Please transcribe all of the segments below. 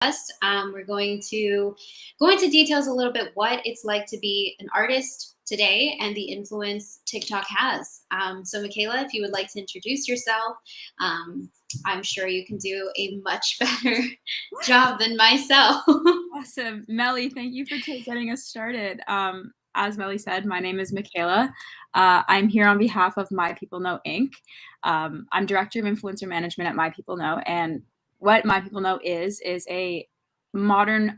us. We're going to go into details a little bit what it's like to be an artist today and the influence TikTok has. So, Michaela, if you would like to introduce yourself, um, I'm sure you can do a much better job than myself. Awesome. Melly, thank you for getting us started. As Melly said, my name is Michaela. I'm here on behalf of My People Know Inc. I'm Director of Influencer Management at My People Know, and what My People Know is a modern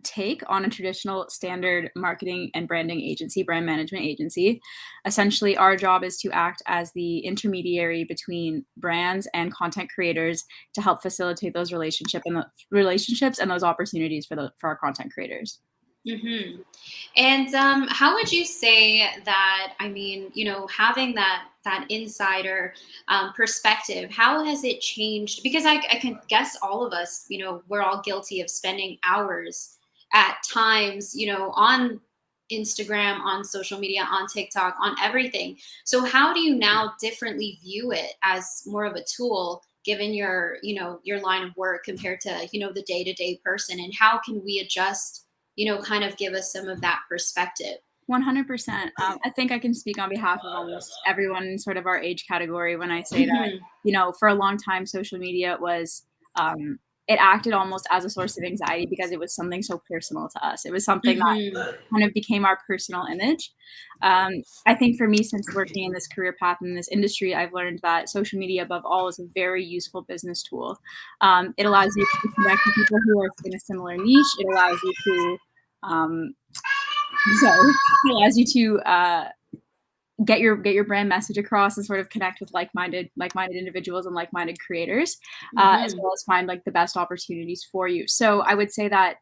take on a traditional standard marketing and branding agency, brand management agency. Essentially, our job is to act as the intermediary between brands and content creators to help facilitate those relationships and those opportunities for our content creators. hmm And how would you say that? I mean, having that insider perspective, how has it changed? Because I can guess all of us, we're all guilty of spending hours at times, on Instagram, on social media, on TikTok, on everything. So how do you now differently view it as more of a tool? Given your line of work compared to the day-to-day person, and how can we adjust, kind of give us some of that perspective? 100%. I think I can speak on behalf of almost everyone in sort of our age category when I say that, hmm for a long time, social media was, it acted almost as a source of anxiety because it was something so personal to us. It was something that hmm kind of became our personal image. I think for me, since working in this career path in this industry, I've learned that social media, above all, is a very useful business tool. It allows you to connect with people who are in a similar niche. It allows you to um, so it allows you to get your brand message across and sort of connect with like-minded individuals and like-minded creators, as hmm well as find like the best opportunities for you. So I would say that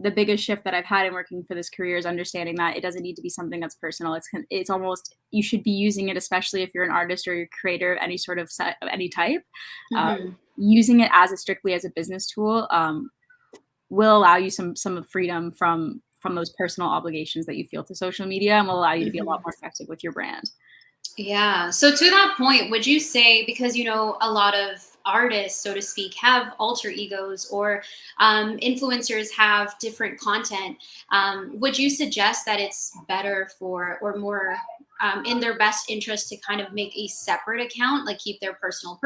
the biggest shift that I've had in working for this career is understanding that it doesn't need to be something that's personal. It's almost, you should be using it, especially if you're an artist or you're a creator of any sort of set of any type. hmm Using it as strictly as a business tool will allow you some freedom from those personal obligations that you feel to social media, and will allow you to be a lot hmm more effective with your brand. Yeah. So to that point, would you say, because a lot of artists, so to speak, have alter egos, or influencers have different content, would you suggest that it's better for, or more in their best interest, to kind of make a separate account, like keep their personal,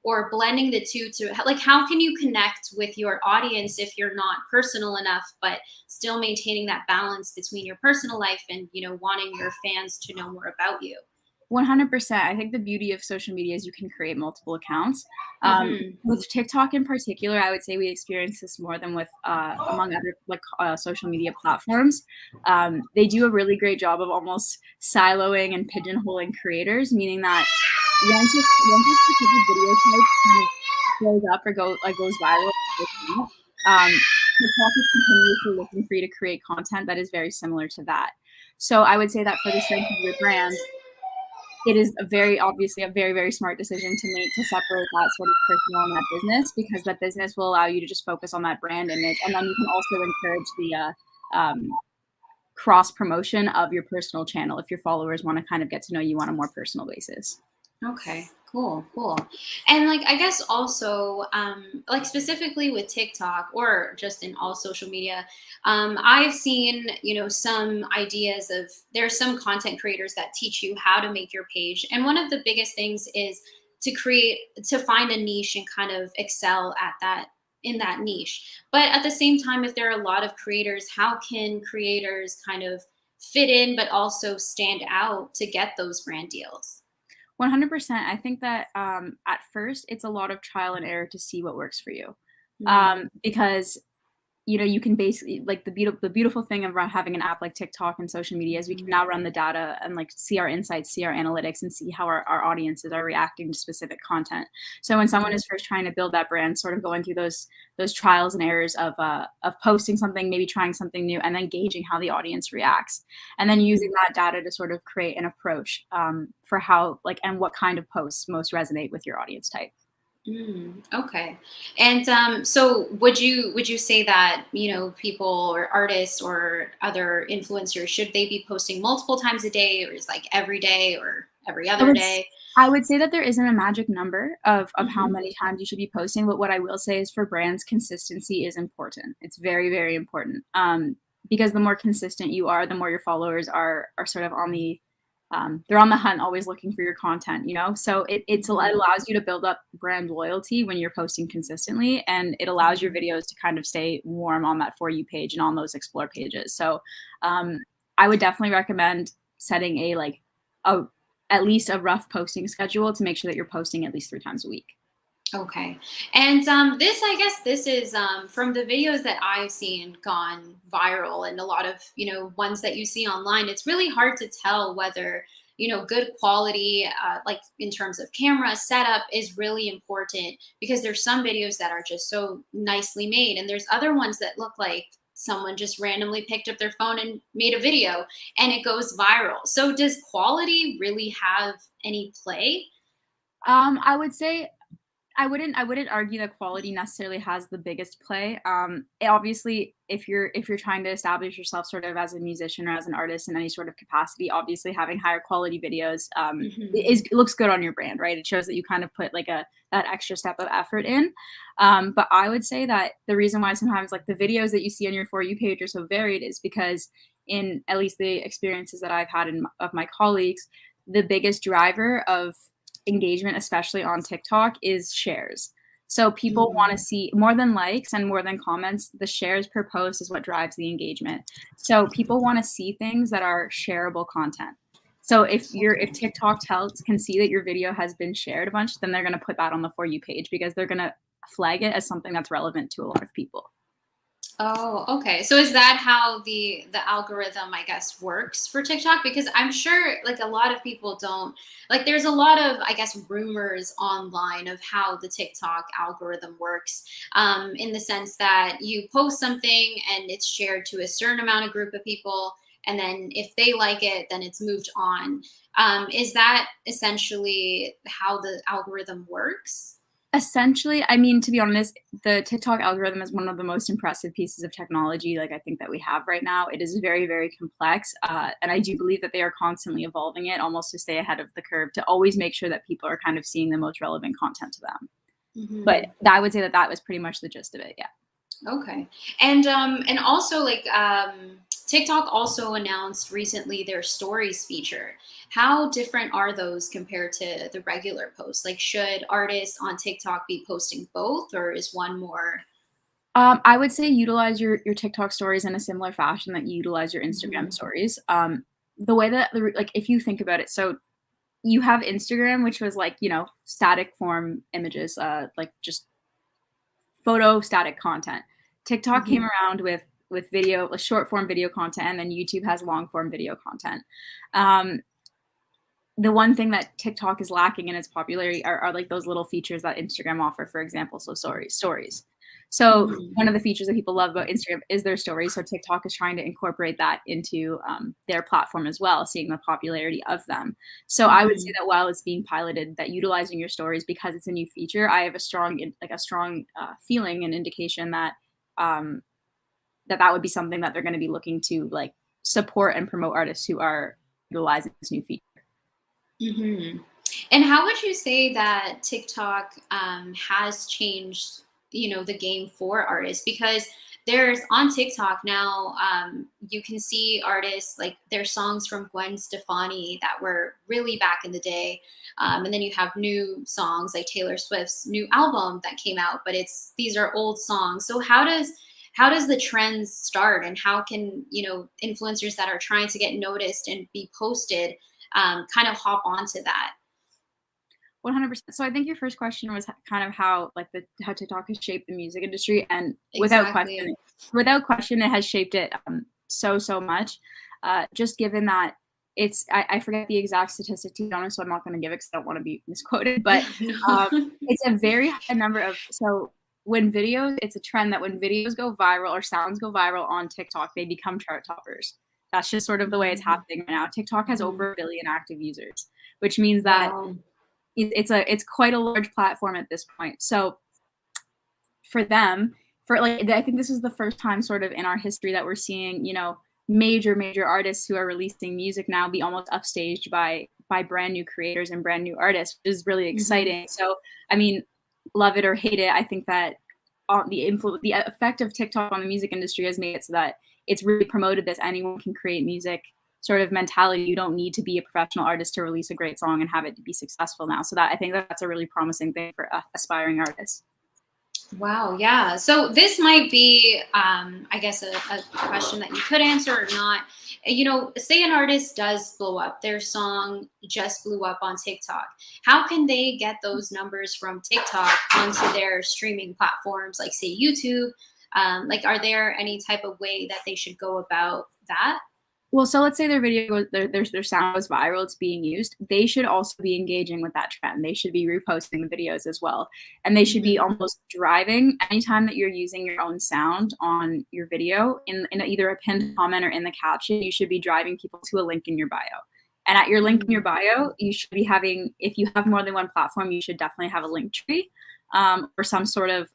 or blending the two, to like, how can you connect with your audience if you're not personal enough, but still maintaining that balance between your personal life and wanting your fans to know more about you? 100%. I think the beauty of social media is you can create multiple accounts. hmm With TikTok in particular, I would say we experience this more than with among other social media platforms. They do a really great job of almost siloing and pigeonholing creators, meaning that once a specific video type kind of blows up or goes viral, TikTok is continuously looking for you to create content that is very similar to that. So I would say that for the strength of your brand, it is obviously a very, very smart decision to make, to separate that sort of personal and that business, because that business will allow you to just focus on that brand image. And then you can also encourage the cross promotion of your personal channel if your followers want to kind of get to know you on a more personal basis. Okay, cool. And like, I guess also, like specifically with TikTok, or just in all social media, I've seen, some ideas of, there's some content creators that teach you how to make your page. And one of the biggest things is to find a niche and kind of excel at that, in that niche. But at the same time, if there are a lot of creators, how can creators kind of fit in, but also stand out to get those brand deals? 100%. I think that at first it's a lot of trial and error to see what works for you, Mm, because you can basically, like, the beautiful thing about having an app like TikTok and social media is we can mhm. now run the data and like see our insights, see our analytics, and see how our audiences are reacting to specific content. So when someone Mhm, is first trying to build that brand, sort of going through those trials and errors of posting something, maybe trying something new, and then gauging how the audience reacts, and then using mhm. that data to sort of create an approach for how, like, and what kind of posts most resonate with your audience type. Okay. And so would you say that, people or artists or other influencers, should they be posting multiple times a day, or is like every day or every I other would day? I would say that there isn't a magic number of how Hmm. many times you should be posting, but what I will say is for brands, consistency is important. It's very, very important. Because the more consistent you are, the more your followers are sort of on the they're on the hunt, always looking for your content, you know? So it Hmm. allows you to build up brand loyalty when you're posting consistently, and it allows your Hmm. videos to kind of stay warm on that For You page and on those explore pages. So um, I would definitely recommend setting a at least a rough posting schedule to make sure that you're posting at least 3 times a week. Okay. And this, I guess, this is from the videos that I've seen gone viral, and a lot of ones that you see online. It's really hard to tell whether good quality, like in terms of camera setup, is really important because there's some videos that are just so nicely made, and there's other ones that look like someone just randomly picked up their phone and made a video, and it goes viral. So does quality really have any play? I would say I wouldn't argue that quality necessarily has the biggest play. Obviously, if you're trying to establish yourself sort of as a musician or as an artist in any sort of capacity, obviously having higher quality videos it looks good on your brand, right? It shows that you kind of put like a that extra step of effort in. But I would say that the reason why sometimes like the videos that you see on your For You page are so varied is because in at least the experiences that I've had of my colleagues, the biggest driver of engagement, especially on TikTok, is shares. So people want to Hmm. see more than likes and more than comments. The shares per post is what drives the engagement. So people want to see things that are shareable content. So if Okay. TikTok tells can see that your video has been shared a bunch, then they're going to put that on the For You page because they're going to flag it as something that's relevant to a lot of people. Oh, okay. So is that how the algorithm, I guess, works for TikTok? Because I'm sure like a lot of people don't like there's a lot of, I guess, rumors online of how the TikTok algorithm works. In the sense that you post something and it's shared to a certain amount of group of people, and then if they like it, then it's moved on. Is that essentially how the algorithm works? Essentially, I mean, to be honest, the TikTok algorithm is one of the most impressive pieces of technology, like I think that we have right now. It is very, very complex, and I do believe that they are constantly evolving it, almost to stay ahead of the curve, to always make sure that people are kind of seeing the most relevant content to them. But Hmm. I would say that that was pretty much the gist of it. Yeah. Okay. And also like TikTok also announced recently their stories feature. How different are those compared to the regular posts? Like should artists on TikTok be posting both, or is one more? I would say utilize your TikTok stories in a similar fashion that you utilize your Instagram Hmm. stories. The way that like if you think about it, so you have Instagram, which was like static form images, like just photo static content. TikTok came Hmm. around with video, like short form video content, and then YouTube has long form video content. Um, the one thing that TikTok is lacking in its popularity are like those little features that Instagram offer, for example. So stories. So Hmm. one of the features that people love about Instagram is their stories. So TikTok is trying to incorporate that into their platform as well, seeing the popularity of them. So I would say Hmm. that while it's being piloted, that utilizing your stories because it's a new feature, I have a strong feeling and indication that um, that would be something that they're going to be looking to like support and promote artists who are utilizing this new feature. Hmm. And how would you say that TikTok has changed, the game for artists? Because there's on TikTok now, you can see artists like their songs from Gwen Stefani that were really back in the day, and then you have new songs like Taylor Swift's new album that came out, but it's these are old songs. So how does the trends start, and how can influencers that are trying to get noticed and be posted kind of hop onto that? 100%. So I think your first question was kind of how like the how TikTok has shaped the music industry, and Exactly. without question, it has shaped it so much. Just given that I forget the exact statistic to be honest, so I'm not going to give it because I don't want to be misquoted, but um, No. it's a very high number of so when videos, it's a trend that when videos go viral or sounds go viral on TikTok, they become chart toppers. That's just sort of the way it's Mhm. happening right now. TikTok has Mhm. over 1 billion active users, which means that Wow. it's quite a large platform at this point. So for them, for like I think this is the first time sort of in our history that we're seeing, major artists who are releasing music now be almost upstaged by brand new creators and brand new artists, which is really exciting. So, I mean, love it or hate it, I think that the effect of TikTok on the music industry has made it so that it's really promoted this anyone can create music sort of mentality. You don't need to be a professional artist to release a great song and have it to be successful now. So that I think that's a really promising thing for aspiring artists. Wow, yeah. So this might be, I guess, a question that you could answer or not. You know, say an artist does blow up, their song just blew up on TikTok. How can they get those numbers from TikTok onto their streaming platforms, like say YouTube? Like, are there any type of way that they should go about that? Well, so let's say their video goes, their sound goes viral, it's being used. They should also be engaging with that trend. They should be reposting the videos as well. And they should be almost driving anytime that you're using your own sound on your video in either a pinned comment or in the caption, you should be driving people to a link in your bio. And at your link in your bio, you should be having, if you have more than one platform, you should definitely have a link tree or some sort of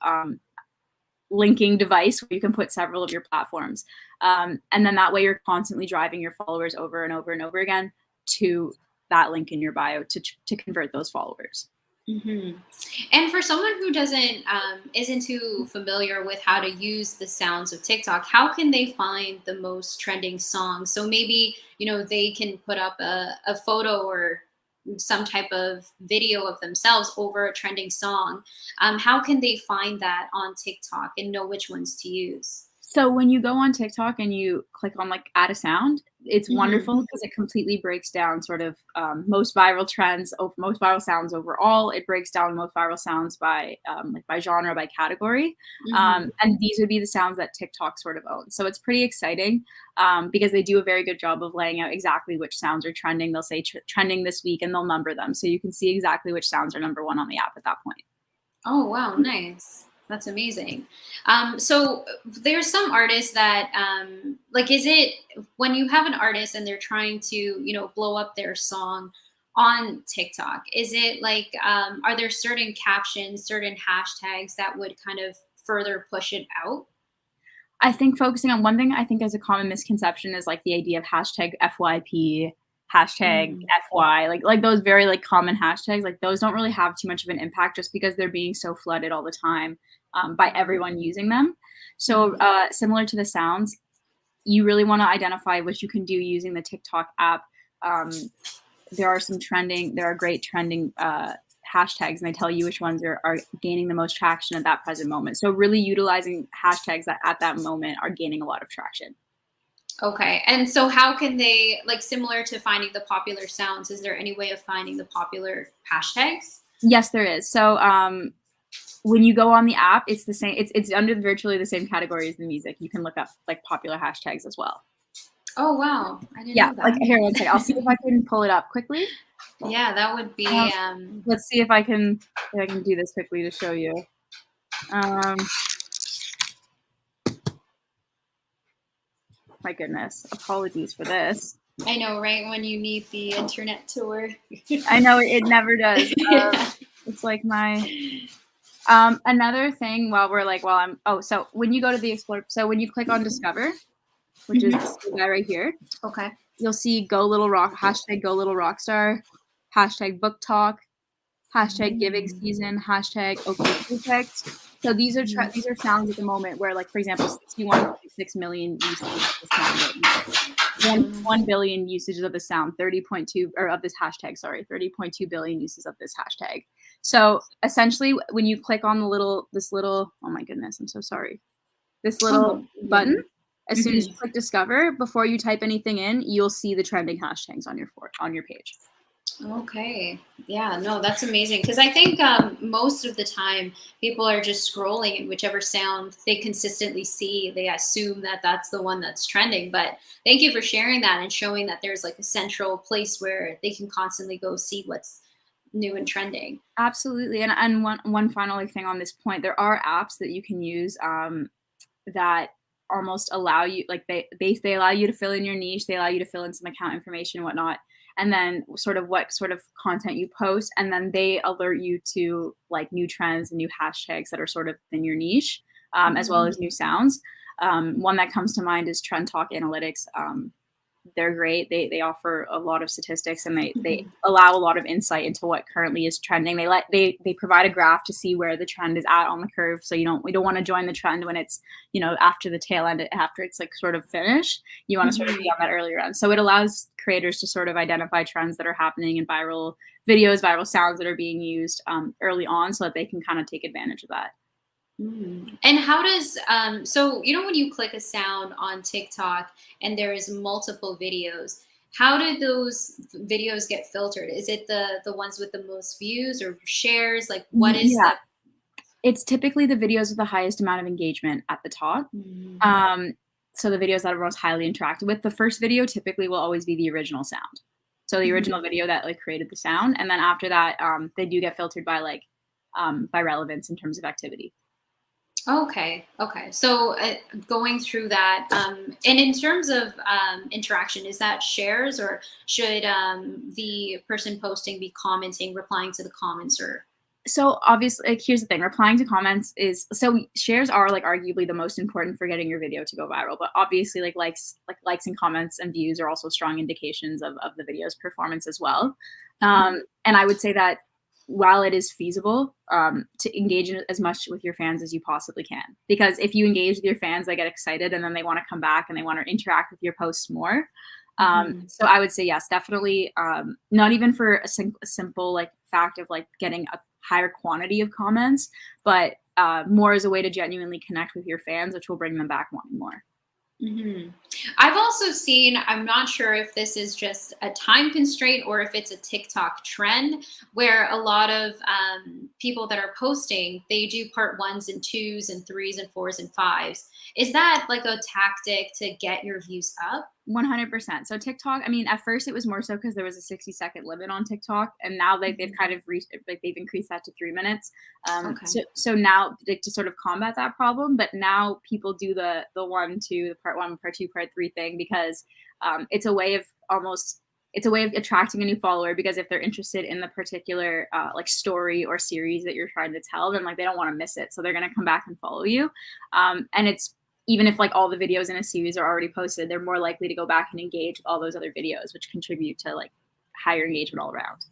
linking device where you can put several of your platforms. And then that way you're constantly driving your followers over and over and over again to that link in your bio to convert those followers. And for someone who doesn't isn't too familiar with how to use the sounds of TikTok, how can they find the most trending songs? So maybe, you know, they can put up a photo or some type of video of themselves over a trending song. How can they find that on TikTok and know which ones to use? So when you go on TikTok and you click on like add a sound, it's hmm wonderful because it completely breaks down sort of most viral trends, most viral sounds overall. It breaks down most viral sounds by like by genre, by category, hmm and these would be the sounds that TikTok sort of owns. So it's pretty exciting because they do a very good job of laying out exactly which sounds are trending. They'll say trending this week and they'll number them, so you can see exactly which sounds are number one on the app at that point. Oh, wow, nice. That's amazing. So there's some artists that, like, is it when you have an artist and they're trying to, you know, blow up their song on TikTok, is it like, are there certain captions, certain hashtags that would kind of further push it out? I think focusing on one thing I think is a common misconception is like the idea of hashtag FYP, hashtag Mm, FY, like those very like common hashtags, like those don't really have too much of an impact just because they're being so flooded all the time by everyone using them. So mhm. similar to the sounds, you really want to identify what you can do using the TikTok app. Um, there are great trending hashtags, and they tell you which ones are gaining the most traction at that present moment. So really utilizing hashtags that at that moment are gaining a lot of traction. Okay. And so how can they, like, similar to finding the popular sounds, is there any way of finding the popular hashtags? Yes, there is. So when you go on the app, it's the same. It's under virtually the same category as the music. You can look up like popular hashtags as well. Oh, wow. I didn't Yeah, know like that. here, one second. I'll see if I can pull it up quickly. Yeah, that would Um, be let's see if I can do this quickly to show you. Um, my goodness, apologies for this. I know, right? When you need the internet to work. I know it never does. Yeah. It's like my another thing so when you go to the explore, so when you click on discover, which is Mhm. this guy right here, Okay. you'll see go little rock hashtag go little rock star, hashtag book talk, hashtag giving Mm. season, hashtag okay perfect. So Mhm. these are sounds at the moment where, like, for example, 61.6 million usages of this sound right now. One Mhm. billion usages of the sound, 30.2 or of this hashtag, sorry, 30.2 billion uses of this hashtag. So essentially when you click on this little, oh my goodness, I'm so sorry. This Oh little no, you're button, good. as soon as you Mhm. click discover, before you type anything in, you'll see the trending hashtags on your page. Okay. Yeah, no, that's amazing. Because I think most of the time people are just scrolling and whichever sound they consistently see, they assume that that's the one that's trending. But thank you for sharing that and showing that there's like a central place where they can constantly go see what's new and trending. Absolutely. And one final like, thing on this point, there are apps that you can use that almost allow you, like they allow you to fill in your niche, they allow you to fill in some account information and whatnot, and then sort of what sort of content you post, and then they alert you to like new trends and new hashtags that are sort of in your niche, as well Mhm. as new sounds. One that comes to mind is Trend Talk Analytics. they're great. They offer a lot of statistics, and they Mhm. allow a lot of insight into what currently is trending. They provide a graph to see where the trend is at on the curve. So we don't want to join the trend when it's, after the tail end, after it's like sort of finished. You want to sort of be Mhm. on that earlier end. So it allows creators to sort of identify trends that are happening in viral videos, viral sounds that are being used early on, so that they can kind of take advantage of that. Mm. And how does so when you click a sound on TikTok and there is multiple videos, how do those videos get filtered? Is it the ones with the most views or shares? Like what is Yeah, the it's typically the videos with the highest amount of engagement at the top. Mhm. Um, so the videos that are most highly interacted with. The first video typically will always be the original sound. So the Mhm. original video that like created the sound, and then after that, they do get filtered by relevance in terms of activity. Okay, okay. So going through that, and in terms of interaction, is that shares or should the person posting be commenting, replying to the comments, or? So obviously, like, here's the thing: replying to comments is so shares are like arguably the most important for getting your video to go viral. But obviously, likes and comments and views are also strong indications of the video's performance as well. Mhm. And I would say that while it is feasible to engage in as much with your fans as you possibly can, because if you engage with your fans, they get excited and then they want to come back and they want to interact with your posts more. Mhm. So I would say yes, definitely. Not even for a simple like fact of like getting a higher quantity of comments, but more as a way to genuinely connect with your fans, which will bring them back wanting more. Mhm. I've also seen, I'm not sure if this is just a time constraint or if it's a TikTok trend, where a lot of people that are posting, they do part ones and twos and threes and fours and fives. Is that like a tactic to get your views up? 100%. So TikTok, I mean, at first it was more so because there was a 60-second limit on TikTok, and now they've Mhm. kind of they've increased that to 3 minutes. Okay. So now like, to sort of combat that problem, but now people do the one, two, the part one, part two, part three thing because it's a way of almost it's a way of attracting a new follower because if they're interested in the particular like story or series that you're trying to tell, then like they don't want to miss it, so they're gonna come back and follow you. And it's even if like all the videos in a series are already posted, they're more likely to go back and engage with all those other videos, which contribute to like higher engagement all around.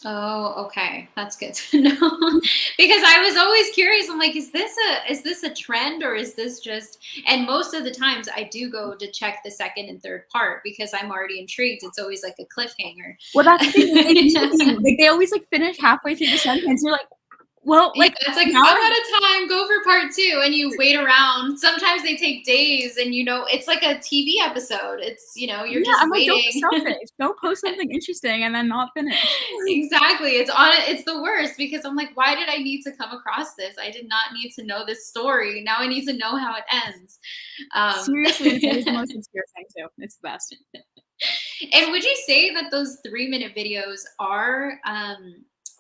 Oh, okay. That's good to know. Because I was always curious. I'm like, is this a trend or is this just and most of the times I do go to check the second and third part because I'm already intrigued. It's always like a cliffhanger. Well, that's the thing. They leave you, like they always like finish halfway through the sentence. You're like, well, Yeah, like it's like now I'm I out of time. Go for part two, and you wait around. Sometimes they take days, and it's like a TV episode. It's you're yeah, I'm just like, don't be waiting. selfish. Go post something interesting and then not finish. Exactly. It's the worst because I'm like, why did I need to come across this? I did not need to know this story. Now I need to know how it ends. Seriously, it's always the most obscure thing too. It's the best. And would you say that those 3-minute videos are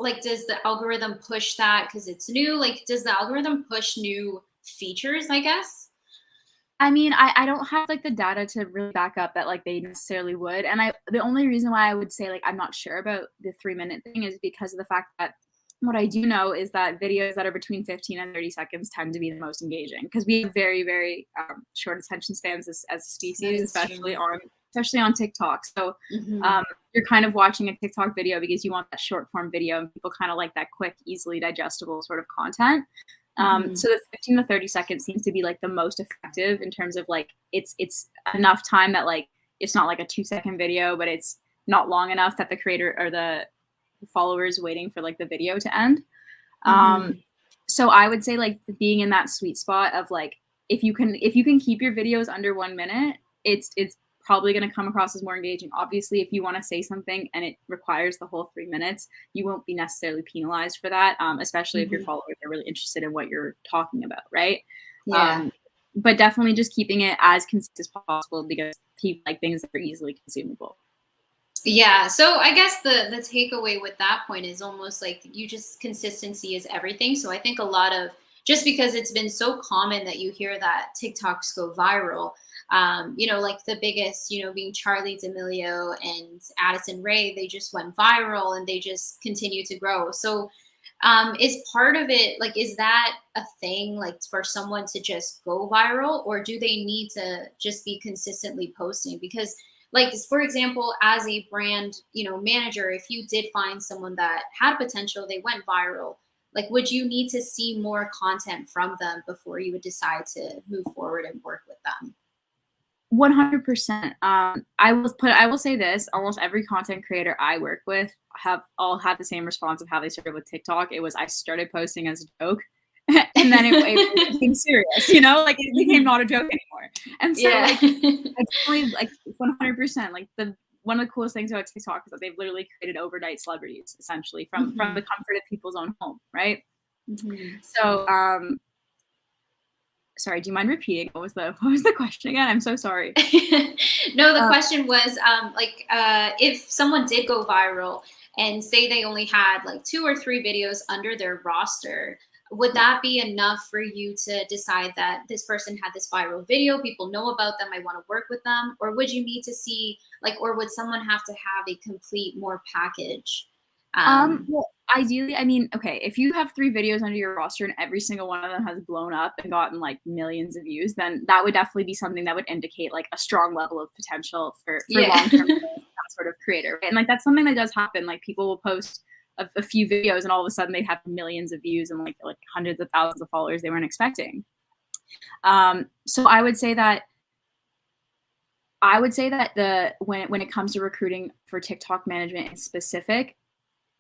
like does the algorithm push that because it's new? Like does the algorithm push new features, I guess? I mean, I don't have like the data to really back up that like they necessarily would. And the only reason why I would say like I'm not sure about the 3 minute thing is because of the fact that what I do know is that videos that are between 15 and 30 seconds tend to be the most engaging because we have very, very short attention spans as a That species, is true. especially on TikTok. So Mhm. um, you're kind of watching a TikTok video because you want that short form video and people kind of like that quick, easily digestible sort of content. Mhm. So the 15 to 30 seconds seems to be like the most effective in terms of like it's enough time that like it's not like a 2 second video, but it's not long enough that the creator or the followers waiting for like the video to end. Um, Mhm. so I would say like being in that sweet spot of like if you can keep your videos under 1 minute, it's probably going to come across as more engaging. Obviously, if you want to say something and it requires the whole 3 minutes, you won't be necessarily penalized for that, especially if your Mhm. followers are really interested in what you're talking about, right? Yeah. Um, but definitely just keeping it as consistent as possible because people like things that are easily consumable. Yeah. So I guess the takeaway with that point is almost like you just consistency is everything. So I think a lot of just because it's been so common that you hear that TikToks go viral, like the biggest, being Charlie D'Amelio and Addison Rae, they just went viral and they just continue to grow. So is part of it like is that a thing like for someone to just go viral or do they need to just be consistently posting because like, for example, as a brand, manager, if you did find someone that had potential, they went viral, like, would you need to see more content from them before you would decide to move forward and work with them? 100%. I will say this, almost every content creator I work with have all had the same response of how they started with TikTok. It was, I started posting as a joke, and then it became serious, like it became Mhm. not a joke anymore. And so Yeah. like I definitely like 100%, like the one of the coolest things about TikTok is that they've literally created overnight celebrities essentially from the Mhm. comfort of people's own home, right? Mhm. So sorry, do you mind repeating what was the question again? I'm so sorry. No, the Uh, question was, like, if someone did go viral and say they only had like 2 or 3 videos under their roster, would yeah. that be enough for you to decide that this person had this viral video, people know about them, I want to work with them? Or would you need to see, like, or would someone have to have a complete more package? Well, ideally, I mean, okay, if you have 3 videos under your roster and every single one of them has blown up and gotten, like, millions of views, then that would definitely be something that would indicate, like, a strong level of potential for Yeah. long-term growth, that sort of creator, right? And, like, that's something that does happen, like, people will post a few videos and all of a sudden they have millions of views and, like, hundreds of thousands of followers they weren't expecting. So I would say that the when it comes to recruiting for TikTok management in specific,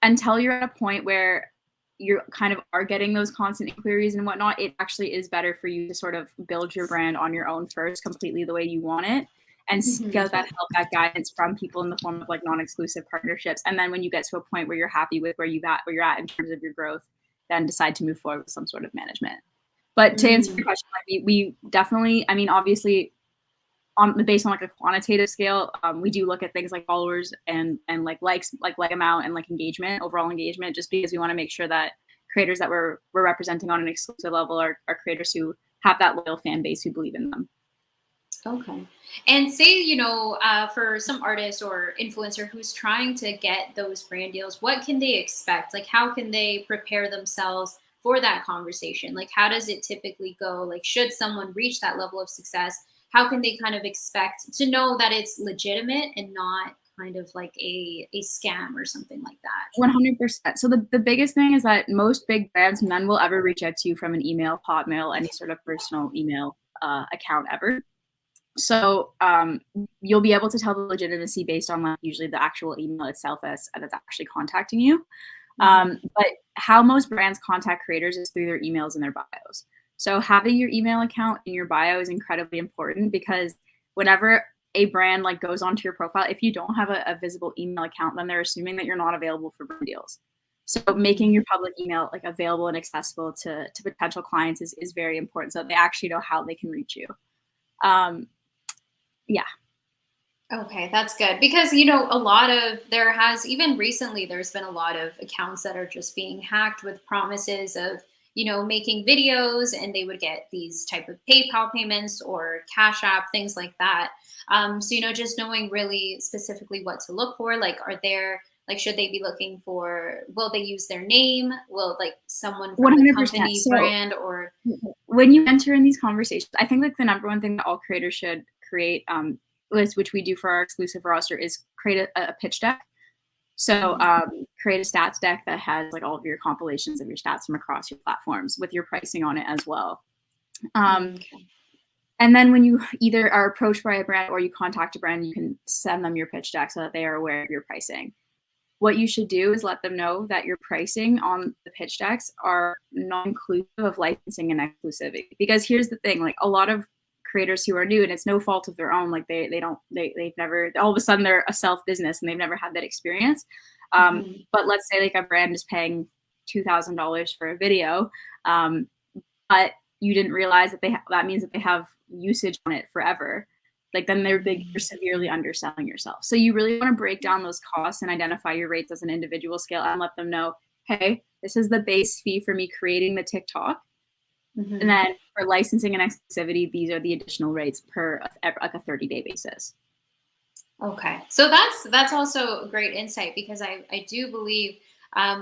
until you're at a point where you kind of are getting those constant inquiries and whatnot, it actually is better for you to sort of build your brand on your own first, completely the way you want it, and Mhm. get that help, that guidance from people in the form of like non-exclusive partnerships. And then when you get to a point where you're happy with where you're at in terms of your growth, then decide to move forward with some sort of management. But to answer your Mm. question, like, we definitely, I mean, obviously, based on like a quantitative scale, we do look at things like followers and like likes, like amount and like engagement, overall engagement, just because we want to make sure that creators that we're representing on an exclusive level are creators who have that loyal fan base who believe in them. Okay. And say, for some artist or influencer who's trying to get those brand deals, what can they expect? Like, how can they prepare themselves for that conversation? Like, how does it typically go? Like, should someone reach that level of success, how can they kind of expect to know that it's legitimate and not kind of like a scam or something like that? 100%. So the biggest thing is that most big brands, none will ever reach out to you from an email, Hotmail, any sort of personal email account ever. So you'll be able to tell the legitimacy based on like usually the actual email itself that's actually contacting you. Hmm. But how most brands contact creators is through their emails and their bios. So having your email account in your bio is incredibly important because whenever a brand like goes onto your profile, if you don't have a visible email account, then they're assuming that you're not available for brand deals. So Hmm. making your public email like available and accessible to potential clients is very important so they actually know how they can reach you. Um, yeah. Okay, that's good because there has even recently there's been a lot of accounts that are just being hacked with promises of making videos, and they would get these type of PayPal payments or Cash App, things like that. So just knowing really specifically what to look for, like, are there, like, should they be looking for, will they use their name, will, like, someone from the 100%. company So brand, or when you enter in these conversations, I think like the number one thing that all creators should create, which we do for our exclusive roster, is create a pitch deck. So Mhm. create a stats deck that has like all of your compilations of your stats from across your platforms with your pricing on it as well. Um, Okay. and then when you either are approached by a brand or you contact a brand, you can send them your pitch deck so that they are aware of your pricing. What you should do is let them know that your pricing on the pitch decks are non-inclusive of licensing and exclusivity. Because here's the thing, like a lot of creators who are new, and it's no fault of their own, like they've never, all of a sudden they're a self business and they've never had that experience. Mhm. But let's say like a brand is paying $2,000 for a video, um, but you didn't realize that that means that they have usage on it forever. Like then you're Mhm. severely underselling yourself. So you really want to break down those costs and identify your rates as an individual scale and let them know, hey, this is the base fee for me creating the TikTok. And Mhm. then for licensing and exclusivity, these are the additional rates per like a 30-day basis. Okay, so that's also a great insight because I do believe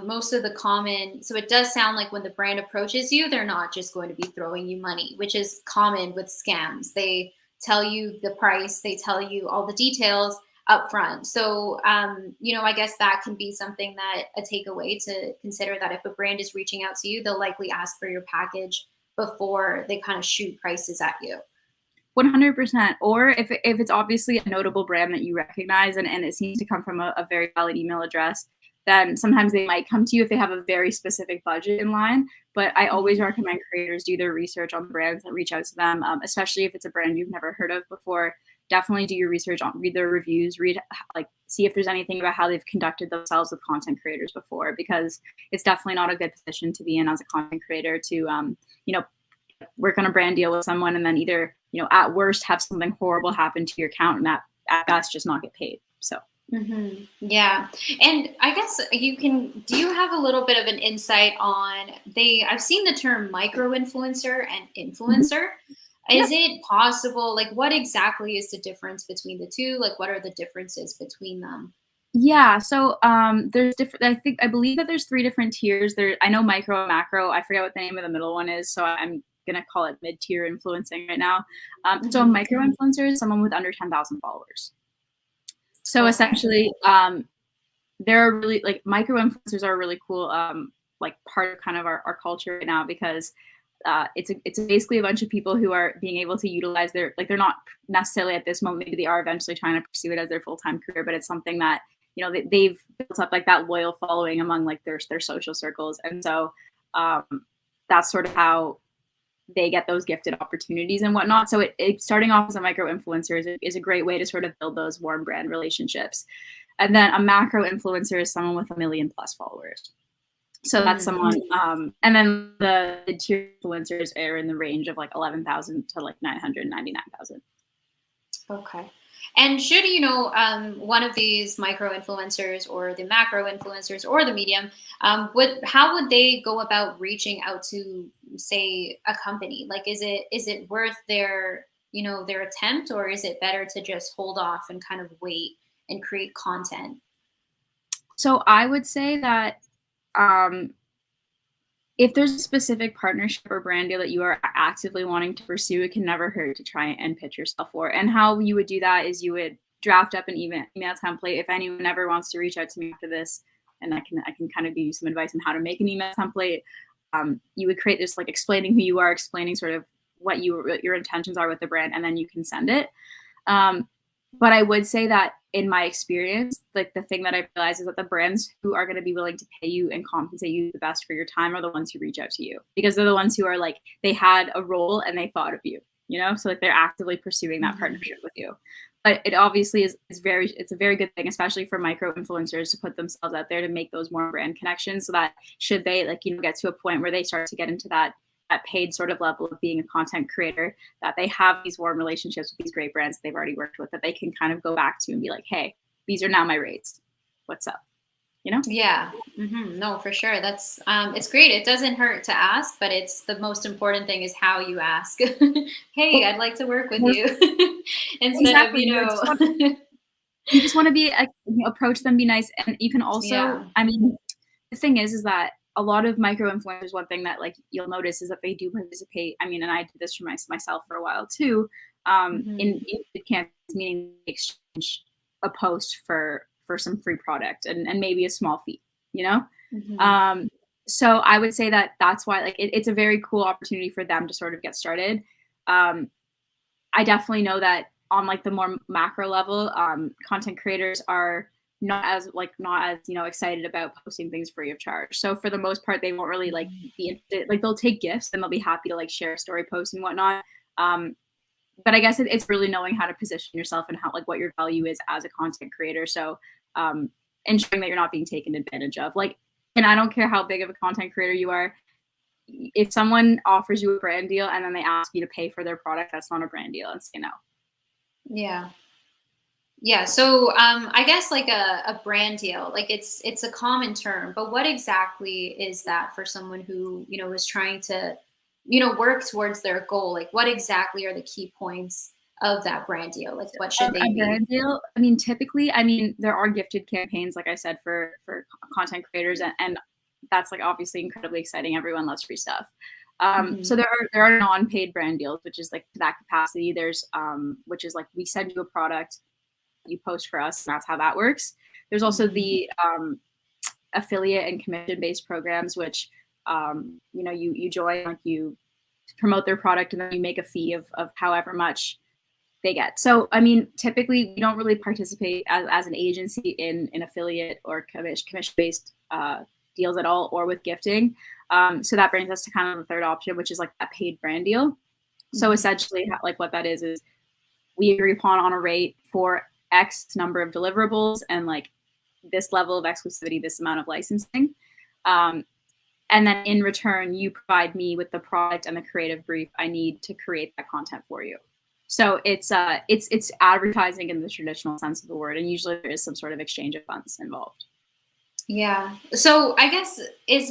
most of the common. So it does sound like when the brand approaches you, they're not just going to be throwing you money, which is common with scams. They tell you the price, they tell you all the details up front. So, I guess that can be something that a takeaway to consider, that if a brand is reaching out to you, they'll likely ask for your package before they kind of shoot prices at you. 100%. Or if it's obviously a notable brand that you recognize and it seems to come from a very valid email address, then sometimes they might come to you if they have a very specific budget in line. But I always Mhm. recommend creators do their research on brands that reach out to them, especially if it's a brand you've never heard of before. Definitely do your research on, read their reviews, read, like, see if there's anything about how they've conducted themselves with content creators before, because it's definitely not a good position to be in as a content creator to, you know, work on a brand deal with someone and then either, at worst have something horrible happen to your account and at best just not get paid. So Yeah. And I guess do you have a little bit of an insight on I've seen the term micro influencer and mhm. influencer. Yeah. Is it possible, like, what exactly is the difference between the two? Like, what are the differences between them? Yeah, so, there's different. I believe that there's 3 different tiers. I know micro and macro. I forget what the name of the middle one is, so I'm gonna call it mid-tier influencing right now. So a Hmm. micro influencer is someone with under 10,000 followers. So Okay. essentially, they're really, like, micro influencers are a really cool, like, part of kind of our culture right now, because it's basically a bunch of people who are being able to utilize they're not necessarily at this moment, maybe they are eventually trying to pursue it as their full-time career, but it's something that, they've built up like that loyal following among like their social circles. And so um, that's sort of how they get those gifted opportunities and whatnot. So starting off as a micro influencer is a great way to sort of build those warm brand relationships. And then a macro influencer is someone with 1 million+ followers. So that's Mm, someone, and then the tier influencers are in the range of like 11,000 to like 999,000. okay. And should, one of these micro influencers or the macro influencers or the medium, how would they go about reaching out to, say, a company? Like, is it worth their attempt, or is it better to just hold off and kind of wait and create content? So I would say that um, if there's a specific partnership or brand deal that you are actively wanting to pursue, it can never hurt to try and pitch yourself for. And how you would do that is you would draft up an email template. If anyone ever wants to reach out to me after this, and I can kind of give you some advice on how to make an email template. You would create this, like, explaining who you are, explaining sort of what your intentions are with the brand, and then you can send it. Um, but I would say that in my experience, like, the thing that I realized is that the brands who are going to be willing to pay you and compensate you the best for your time are the ones who reach out to you, because they're the ones who are like, they had a role and they thought of you, so like they're actively pursuing that Mhm. partnership with you. But it obviously it's a very good thing, especially for micro influencers, to put themselves out there to make those more brand connections, so that should they, like, get to a point where they start to get into that paid sort of level of being a content creator, that they have these warm relationships with these great brands that they've already worked with, that they can kind of go back to and be like, hey, these are now my rates. What's up? You know? Yeah. No, for sure. It's great. It doesn't hurt to ask, but it's the most important thing is how you ask. Hey, Well, I'd like to work with well, you, instead of, exactly. You just want to be approach them, be nice, and you can also, yeah. I mean, the thing is that a lot of micro influencers, one thing that, like, you'll notice is that they do participate. I mean, and I did this for myself for a while too, Hmm. in bid campaigns, meaning they exchange a post for some free product and maybe a small fee, you know. Hmm. Um, so I would say that that's why, like, it's a very cool opportunity for them to sort of get started. Um, I definitely know that on, like, the more macro level, content creators are not as excited about posting things free of charge. So for the most part, they won't really like be interested. Like, they'll take gifts and they'll be happy to like share a story post and whatnot. Um, but I guess it's really knowing how to position yourself and how, like, what your value is as a content creator. So um, ensuring that you're not being taken advantage of. Like, and I don't care how big of a content creator you are, if someone offers you a brand deal and then they ask you to pay for their product, that's not a brand deal, and say no. Yeah. Yeah. So, I guess, like, a brand deal, like, it's a common term, but what exactly is that for someone who, is trying to, work towards their goal? Like, what exactly are the key points of that brand deal? Like, what should they A be? brand deal, I mean, typically, I mean, there are gifted campaigns, like I said, for content creators, and that's, like, obviously incredibly exciting. Everyone loves free stuff. So there are non-paid brand deals, which is like to that capacity. There's which is like we send you a product, you post for us, and that's how that works. There's also the affiliate and commission-based programs, which you join, like you promote their product, and then you make a fee of however much they get. So I mean, typically we don't really participate as an agency in affiliate or commission-based deals at all, or with gifting. So that brings us to kind of the third option, which is like that paid brand deal. So essentially, like what that is we agree upon on a rate for X number of deliverables and like this level of exclusivity, this amount of licensing. And then in return, you provide me with the product and the creative brief I need to create that content for you. So it's advertising in the traditional sense of the word, and usually there is some sort of exchange of funds involved. Yeah. So I guess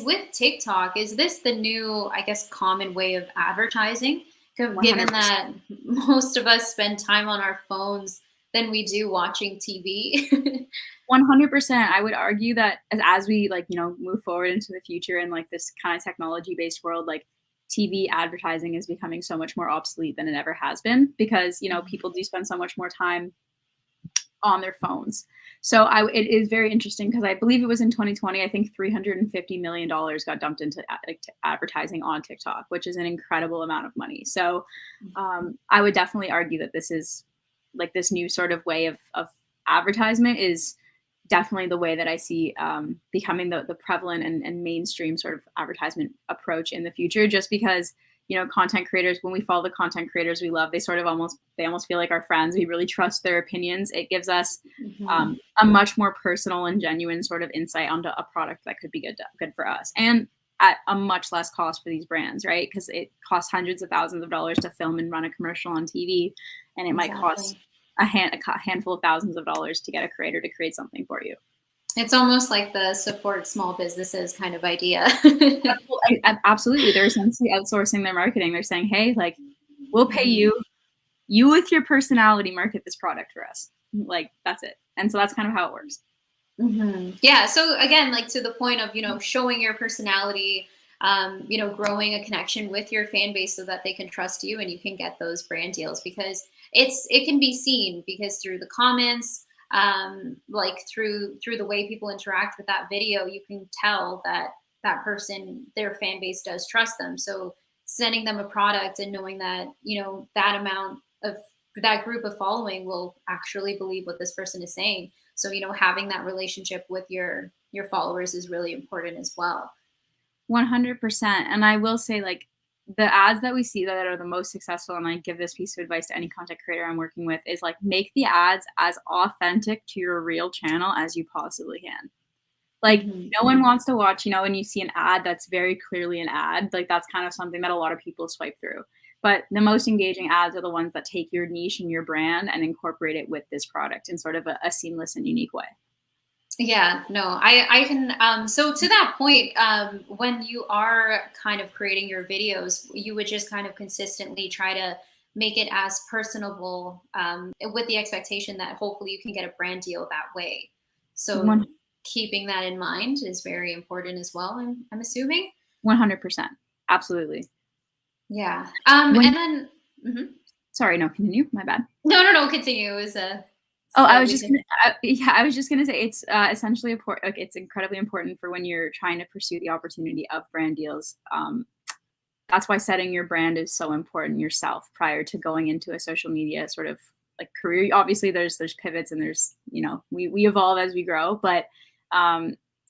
with TikTok, is this the new, I guess, common way of advertising? Given 100%. that most of us spend time on our phones than we do watching TV. 100%. I would argue that as we move forward into the future and like this kind of technology based world, like TV advertising is becoming so much more obsolete than it ever has been, because people do spend so much more time on their phones. So it is very interesting, because I believe it was in 2020, I think $350 million got dumped into advertising on TikTok, which is an incredible amount of money. So I would definitely argue that this is like this new sort of way of advertisement is definitely the way that I see becoming the prevalent and mainstream sort of advertisement approach in the future, just because content creators, when we follow the content creators we love, they almost feel like our friends. We really trust their opinions. It gives us a much more personal and genuine sort of insight onto a product that could be good for us, and at a much less cost for these brands, right? Because it costs hundreds of thousands of dollars to film and run a commercial on TV, and it might cost a handful of thousands of dollars to get a creator to create something for you. It's almost like the support small businesses kind of idea. Absolutely. They're essentially outsourcing their marketing. They're saying, hey, like, we'll pay you with your personality market this product for us. Like, that's it. And so that's kind of how it works. Yeah. So again, like to the point of, showing your personality, growing a connection with your fan base so that they can trust you and you can get those brand deals, because it can be seen, because through the comments, like through the way people interact with that video, you can tell that person, their fan base does trust them. So sending them a product and knowing that, that amount of that group of following will actually believe what this person is saying. So, having that relationship with your followers is really important as well. 100%. And I will say, like, the ads that we see that are the most successful, and I give this piece of advice to any content creator I'm working with, is like, make the ads as authentic to your real channel as you possibly can. Like, no one wants to watch, when you see an ad that's very clearly an ad, like that's kind of something that a lot of people swipe through. But the most engaging ads are the ones that take your niche and your brand and incorporate it with this product in sort of a seamless and unique way. Yeah, no, I can. So to that point, when you are kind of creating your videos, you would just kind of consistently try to make it as personable, with the expectation that hopefully you can get a brand deal that way. So keeping that in mind is very important as well, I'm assuming. 100%. Absolutely. Yeah. And then, sorry, no, continue. My bad. No, continue. It was I was just gonna say it's essentially important. Like, it's incredibly important for when you're trying to pursue the opportunity of brand deals. That's why setting your brand is so important yourself prior to going into a social media sort of like career. Obviously, there's pivots, and there's we evolve as we grow, but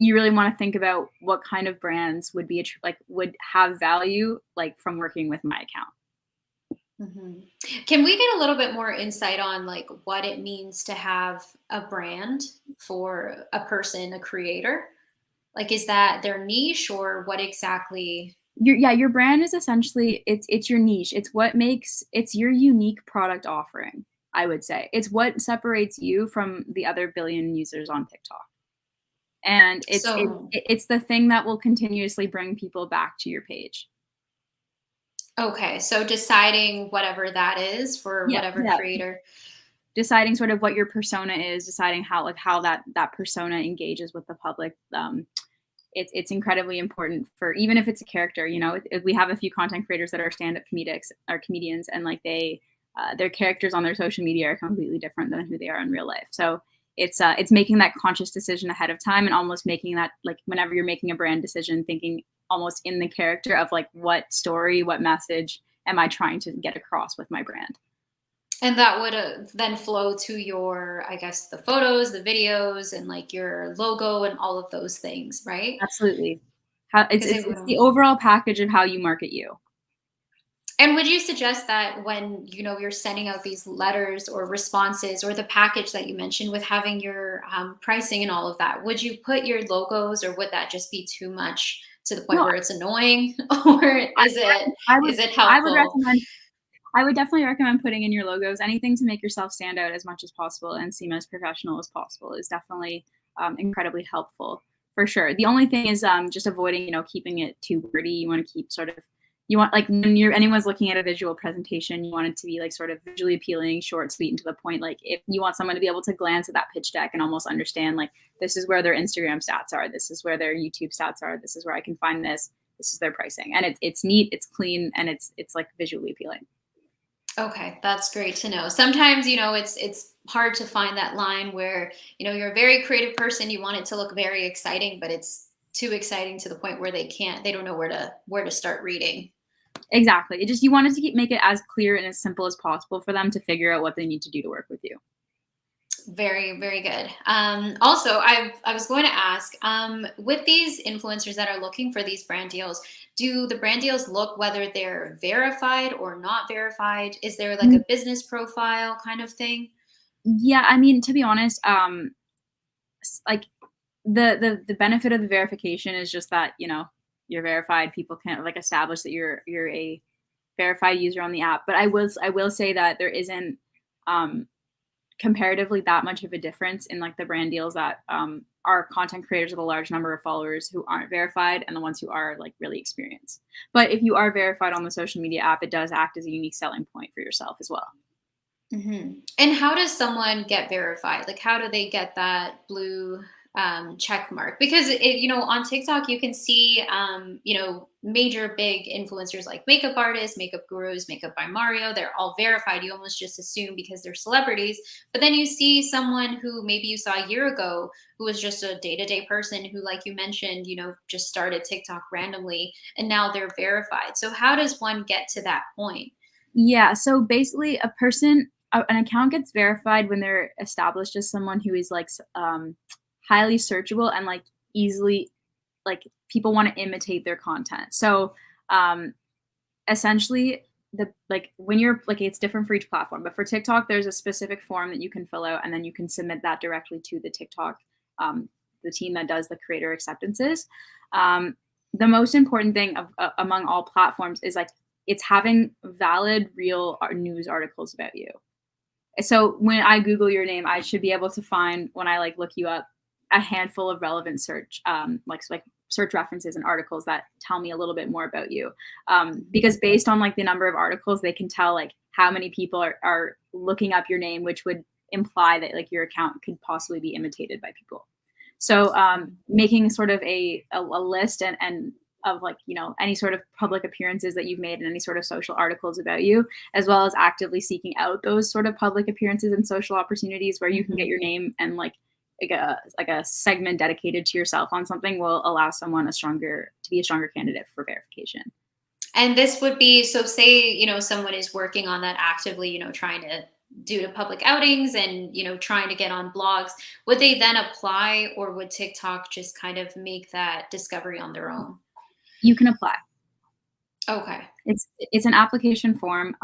you really want to think about what kind of brands would be would have value like from working with my account. Can we get a little bit more insight on like what it means to have a brand for a person, a creator? Like, is that their niche, or what exactly? Your brand is essentially it's your niche. It's your unique product offering. I would say it's what separates you from the other billion users on TikTok. And it's the thing that will continuously bring people back to your page. Okay, so deciding whatever that is for whatever creator. Deciding sort of what your persona is, deciding how that persona engages with the public. it's incredibly important for, even if it's a character, we have a few content creators that are stand-up comedics or comedians, and like their characters on their social media are completely different than who they are in real life. So it's making that conscious decision ahead of time, and almost making that, like, whenever you're making a brand decision, thinking almost in the character of like, what story, what message am I trying to get across with my brand? And that would then flow to your, I guess, the photos, the videos, and like your logo and all of those things, right? Absolutely. How it's Because it's it would. it's the overall package of how you market you. And would you suggest that when you're sending out these letters or responses or the package that you mentioned with having your pricing and all of that, would you put your logos, or would that just be too much to the point No, where it's annoying, or is it I would is it I would helpful? recommend I would definitely recommend putting in your logos. Anything to make yourself stand out as much as possible and seem as professional as possible is definitely incredibly helpful, for sure. The only thing is just avoiding, keeping it too wordy. You want to keep sort of, you want, like, when anyone's looking at a visual presentation, you want it to be like sort of visually appealing, short, sweet, and to the point. Like, if you want someone to be able to glance at that pitch deck and almost understand, like, this is where their Instagram stats are, this is where their YouTube stats are, this is where I can find this, this is their pricing, and it's neat, it's clean, and it's like visually appealing. Okay, that's great to know. Sometimes, it's hard to find that line where, you're a very creative person, you want it to look very exciting, but it's too exciting to the point where they don't know where to start reading. Exactly. It just, you wanted to make it as clear and as simple as possible for them to figure out what they need to do to work with you. Very, very good. Also, I was going to ask, with these influencers that are looking for these brand deals, do the brand deals look whether they're verified or not verified? Is there like Mm, a business profile kind of thing? yeah, I mean, to be honest, like, the benefit of the verification is just that, you're verified. People can, like, establish that you're a verified user on the app. But I will say that there isn't um comparatively that much of a difference in, like, the brand deals that are content creators with a large number of followers who aren't verified, and the ones who are, like, really experienced. But if you are verified on the social media app, it does act as a unique selling point for yourself as well. And how does someone get verified? Like, how do they get that blue check mark? Because on TikTok, you can see, major big influencers like makeup artists, makeup gurus, makeup by Mario. They're all verified. You almost just assume because they're celebrities. But then you see someone who maybe you saw a year ago who was just a day to day person who, like you mentioned, just started TikTok randomly, and now they're verified. So how does one get to that point? Yeah, so basically, an account gets verified when they're established as someone who is, like, highly searchable, and, like, easily, like, people want to imitate their content. So um, essentially, when you're, like, it's different for each platform, but for TikTok, there's a specific form that you can fill out, and then you can submit that directly to the TikTok, the team that does the creator acceptances. Um, the most important thing among all platforms is, like, it's having valid, real news articles about you. So when I Google your name, I should be able to find, when I, like, look you up, a handful of relevant search, like search references and articles that tell me a little bit more about you. Because based on, like, the number of articles, they can tell, like, how many people are looking up your name, which would imply that, like, your account could possibly be imitated by people. So making sort of a list and of, like, any sort of public appearances that you've made and any sort of social articles about you, as well as actively seeking out those sort of public appearances and social opportunities where you can get Mhm. your name and, like a segment dedicated to yourself on something, will allow someone to be a stronger candidate for verification. And this would be, so say, someone is working on that actively, trying to do the public outings and, trying to get on blogs. Would they then apply, or would TikTok just kind of make that discovery on their own? You can apply. Okay. It's an application form.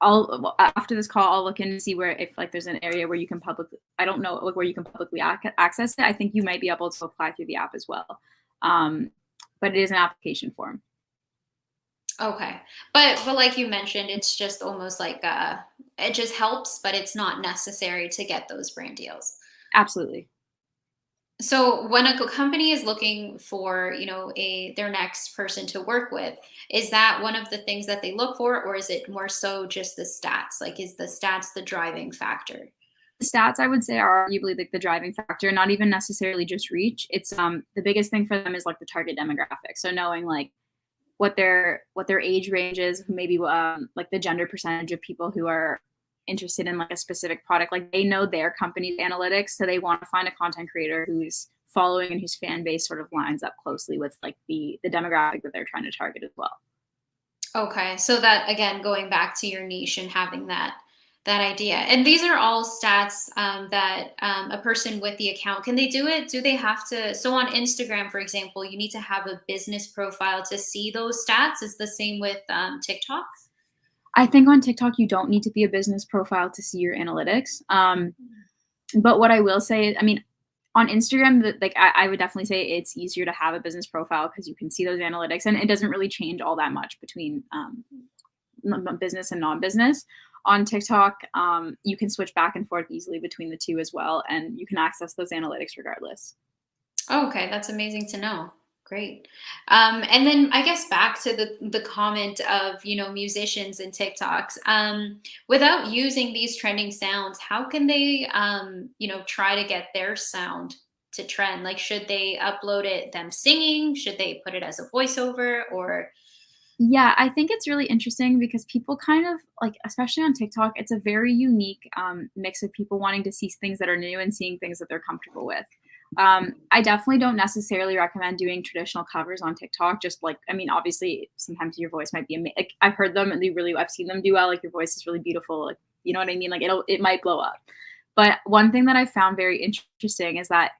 After this call, I'll look in and see where, if, like, there's an area where you can publicly, I don't know, like, where you can publicly access it. I think you might be able to apply through the app as well. Um, but it is an application form. Okay. But like you mentioned, it's just almost like it just helps, but it's not necessary to get those brand deals. Absolutely. So when a company is looking for, a their next person to work with, is that one of the things that they look for, or is it more so just the stats? Like, is the stats the driving factor? The stats I would say are arguably like the driving factor, not even necessarily just reach. It's the biggest thing for them is like the target demographic. So knowing like what their age range is, maybe like the gender percentage of people who are interested in like a specific product. Like they know their company's analytics, so they want to find a content creator whose following and whose fan base sort of lines up closely with like the demographic that they're trying to target as well. Okay, so that again, going back to your niche and having that idea, and these are all stats that a person with the account can they do it? Do they have to? So on Instagram, for example, you need to have a business profile to see those stats. Is the same with TikTok? I think on TikTok you don't need to be a business profile to see your analytics. But what I will say is, I mean, on Instagram, like I would definitely say it's easier to have a business profile because you can see those analytics, and it doesn't really change all that much between business and non-business. On TikTok, you can switch back and forth easily between the two as well, and you can access those analytics regardless. Oh, okay, that's amazing to know. Great. And then I guess back to the comment of musicians and TikToks. Without using these trending sounds, how can they try to get their sound to trend? Like, should they upload it them singing? Should they put it as a voiceover? Or Yeah, I think it's really interesting because people kind of like, especially on TikTok, it's a very unique mix of people wanting to see things that are new and seeing things that they're comfortable with. I definitely don't necessarily recommend doing traditional covers on TikTok. Just like, I mean, obviously, sometimes your voice might be like I've heard them and I've seen them do well. Like your voice is really beautiful. Like, you know what I mean? Like it might blow up. But one thing that I found very interesting is that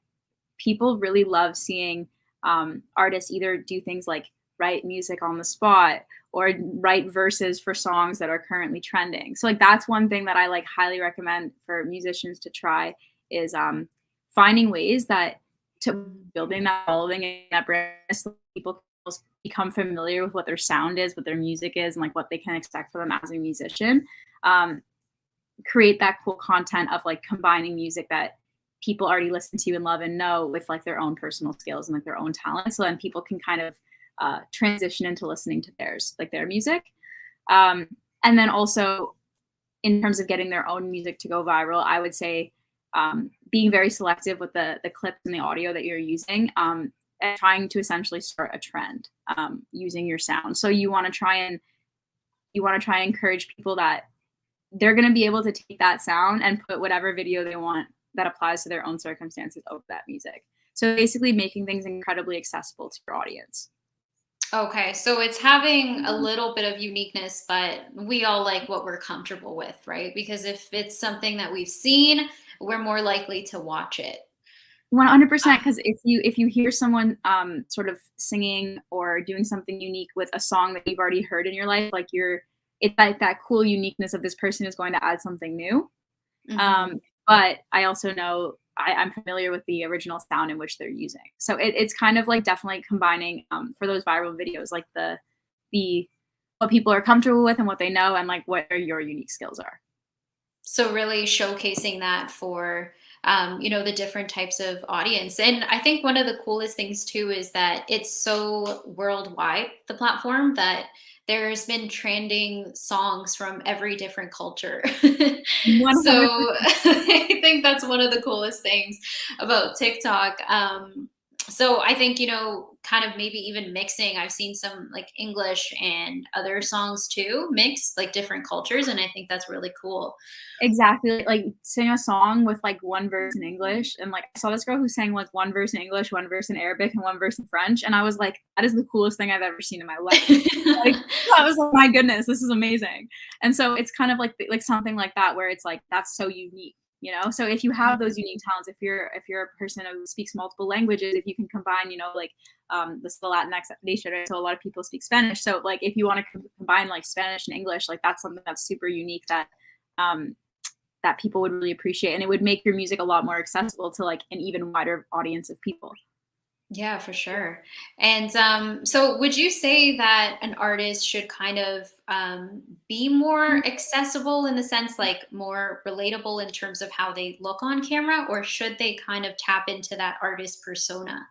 people really love seeing artists either do things like write music on the spot or write verses for songs that are currently trending. So like that's one thing that I like highly recommend for musicians to try is finding ways that to building that following and that brand so people become familiar with what their sound is, what their music is, and like what they can expect from them as a musician. Um, Create that cool content of like combining music that people already listen to and love and know with like their own personal skills and like their own talent. So then people can kind of transition into listening to their music. And then also in terms of getting their own music to go viral, I would say being very selective with the clips and the audio that you're using and trying to essentially start a trend using your sound. So you want to try and encourage people that they're going to be able to take that sound and put whatever video they want that applies to their own circumstances over that music. So basically making things incredibly accessible to your audience. okay, so it's having a little bit of uniqueness, but we all like what we're comfortable with, right? Because if it's something that we've seen, we're more likely to watch it. 100%, because if you hear someone sort of singing or doing something unique with a song that you've already heard in your life, like it's like that cool uniqueness of this person is going to add something new. Mhm. But I also know I'm familiar with the original sound in which they're using. So it's kind of like definitely combining for those viral videos, like the what people are comfortable with and what they know and like what your unique skills are. So really showcasing that for the different types of audience. And I think one of the coolest things too is that it's so worldwide, the platform, that there's been trending songs from every different culture. So 100%. I think that's one of the coolest things about TikTok. So I think, kind of maybe even mixing, I've seen some like English and other songs too, mixed like different cultures. And I think that's really cool. Exactly. Like sing a song with like one verse in English. And like I saw this girl who sang like one verse in English, one verse in Arabic, and one verse in French. And I was like, that is the coolest thing I've ever seen in my life. Like I was like, my goodness, this is amazing. And so it's kind of like something like that where it's like that's so unique, you know? So if you have those unique talents, if you're a person who speaks multiple languages, if you can combine, like this is the Latinx nation, right? So a lot of people speak Spanish. So like if you want to combine like Spanish and English, like that's something that's super unique um that people would really appreciate, and it would make your music a lot more accessible to like an even wider audience of people. Yeah, for sure. And so, would you say that an artist should kind of be more accessible in the sense, like more relatable in terms of how they look on camera, or should they kind of tap into that artist persona?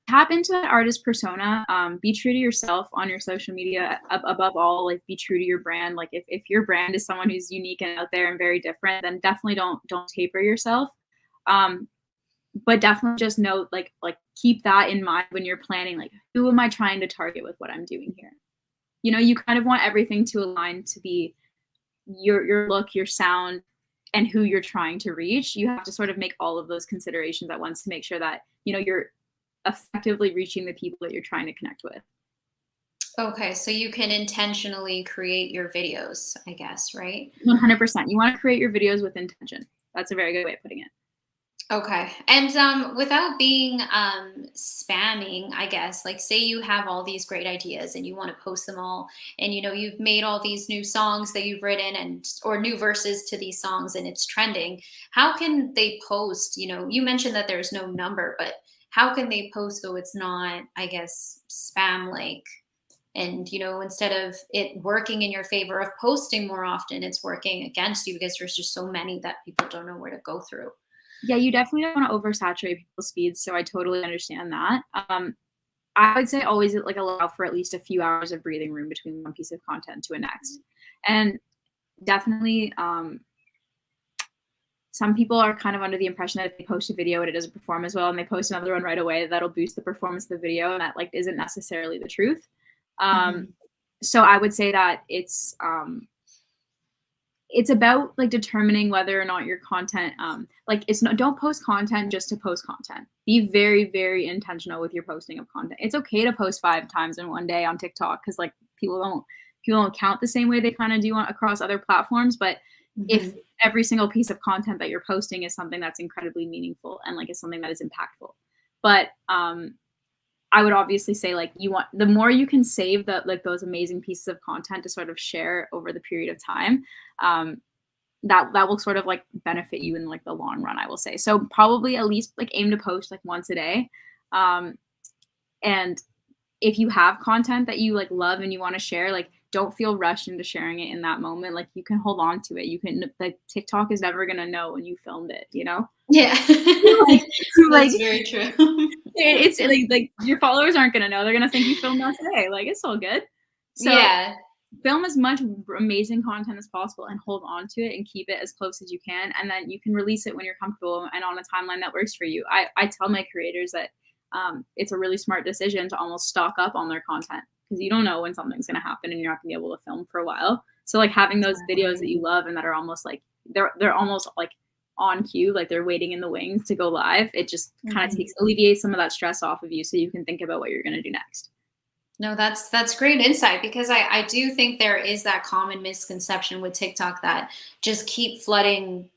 tap into that artist persona. Be true to yourself on your social media. Above all, like be true to your brand. Like if your brand is someone who's unique and out there and very different, then definitely don't taper yourself. Um, but definitely just know like keep that in mind when you're planning. Like who am I trying to target with what I'm doing here? You know, you kind of want everything to align to be your look, your sound, and who you're trying to reach. You have to sort of make all of those considerations at once to make sure that you're effectively reaching the people that you're trying to connect with. Okay, so you can intentionally create your videos, I guess, right? 100%. You want to create your videos with intention. That's a very good way of putting it. Okay. And without being spamming, I guess, like say you have all these great ideas and you want to post them all, and you've made all these new songs that you've written and or new verses to these songs and it's trending. How can they post? You mentioned that there's no number, but how can they post so it's not, I guess, spam like? And instead of it working in your favor of posting more often, it's working against you because there's just so many that people don't know where to go through. Yeah, you definitely don't want to oversaturate people's feeds, so I totally understand that. I would say always like allow for at least a few hours of breathing room between one piece of content to a next. And definitely some people are kind of under the impression that if they post a video and it doesn't perform as well and they post another one right away, that'll boost the performance of the video, and that like isn't necessarily the truth. Mhm. So I would say that it's about like determining whether or not your content like it's not don't post content just to post content. Be very, very intentional with your posting of content. It's okay to post 5 times in one day on TikTok because like people don't count the same way they kind of do across other platforms. But if Mhm. every single piece of content that you're posting is something that's incredibly meaningful and like is something that is impactful, but I would obviously say like you want the more you can save that like those amazing pieces of content to sort of share over the period of time, that will sort of like benefit you in like the long run, I will say. So probably at least like aim to post like once a day. Um, and if you have content that you like love and you want to share, like don't feel rushed into sharing it in that moment. Like you can hold on to it. You can like TikTok is never gonna know when you filmed it, you know? Yeah. like like That's very true. it's like your followers aren't gonna know. They're gonna think you filmed that today. Like it's all good. So Yeah. film as much amazing content as possible and hold on to it and keep it as close as you can, and then you can release it when you're comfortable and on a timeline that works for you. I tell my creators that it's a really smart decision to almost stock up on their content because you don't know when something's going to happen and you're not going to be able to film for a while. So like having those videos that you love and that are almost like they're almost like on cue, like they're waiting in the wings to go live, it just kind of Mhm. alleviates some of that stress off of you so you can think about what you're going to do next. No, that's great insight because I do think there is that common misconception with TikTok that just keep flooding,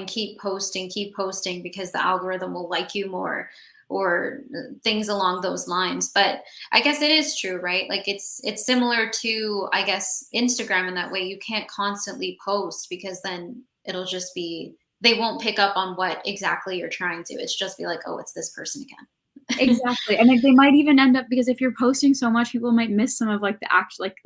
keep posting because the algorithm will like you more or things along those lines. But I guess it is true, right? Like it's similar to I guess Instagram in that way. You can't constantly post because then it'll just be they won't pick up on what exactly you're trying to. It's just be like, oh, it's this person again. Exactly, and, like, they might even end up because if you're posting so much, people might miss some of, like,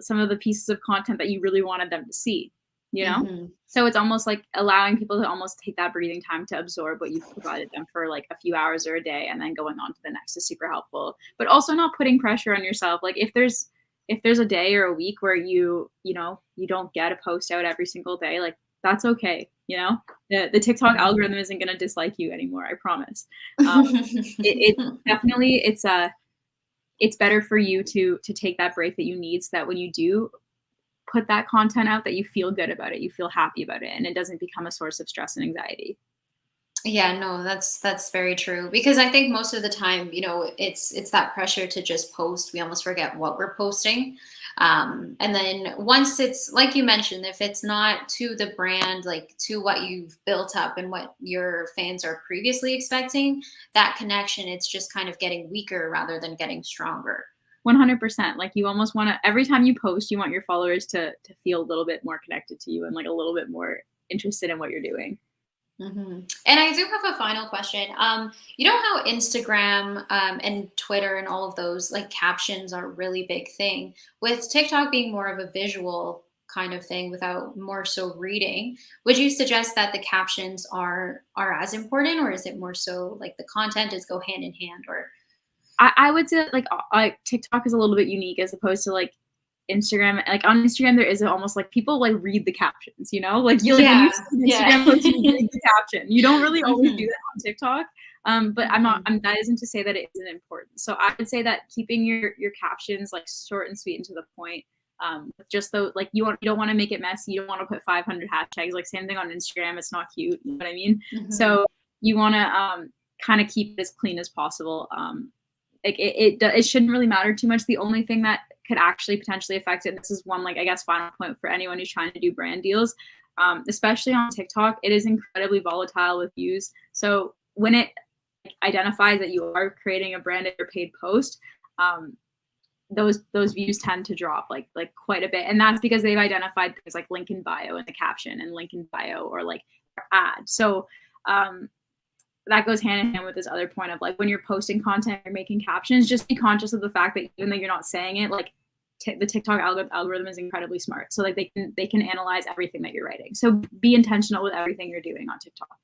some of the pieces of content that you really wanted them to see, you know? Mhm. So it's almost like allowing people to almost take that breathing time to absorb what you've provided them for, like, a few hours or a day and then going on to the next is super helpful, but also not putting pressure on yourself. Like, if there's a day or a week where you don't get a post out every single day, like, that's okay, you know? The TikTok Mhm. algorithm isn't gonna dislike you anymore, I promise. Um, it definitely it's better for you to take that break that you need so that when you do put that content out that you feel good about it, you feel happy about it, and it doesn't become a source of stress and anxiety. Yeah, no, that's very true because I think most of the time, it's that pressure to just post. We almost forget what we're posting. And then once it's like you mentioned, if it's not to the brand, like to what you've built up and what your fans are previously expecting, that connection, it's just kind of getting weaker rather than getting stronger. 100%. Like, you almost wanna every time you post, you want your followers to feel a little bit more connected to you and, like, a little bit more interested in what you're doing. And I do have a final question. You know how Instagram and Twitter and all of those like captions are a really big thing. With TikTok being more of a visual kind of thing without more so reading, would you suggest that the captions are as important, or is it more so like the content is go hand in hand? Or I would say like TikTok is a little bit unique as opposed to like Instagram. Like on Instagram, there is almost like people like read the captions, you know, like you like when you Yeah, see an yeah. Instagram post, you read the caption. You don't really always do Mhm, that on TikTok. But mhm. that isn't to say that it isn't important. So I would say that keeping your captions like short and sweet and to the point. Just though, like you don't want to make it messy. You don't want to put 500 hashtags. Like same thing on Instagram. It's not cute. You know what I mean? Mhm. So you want to kind of keep it as clean as possible. Like it shouldn't really matter too much. The only thing that could actually potentially affect it, and this is one like I guess final point for anyone who's trying to do brand deals, especially on TikTok, it is incredibly volatile with views. So when it identifies that you are creating a branded or paid post, um, those views tend to drop like quite a bit, and that's because they've identified things like link in bio in the caption and link in bio or like ad. So um, that goes hand in hand with this other point of like when you're posting content or making captions, just be conscious of the fact that even though you're not saying it, like the TikTok algorithm is incredibly smart. So like they can analyze everything that you're writing. So be intentional with everything you're doing on TikTok.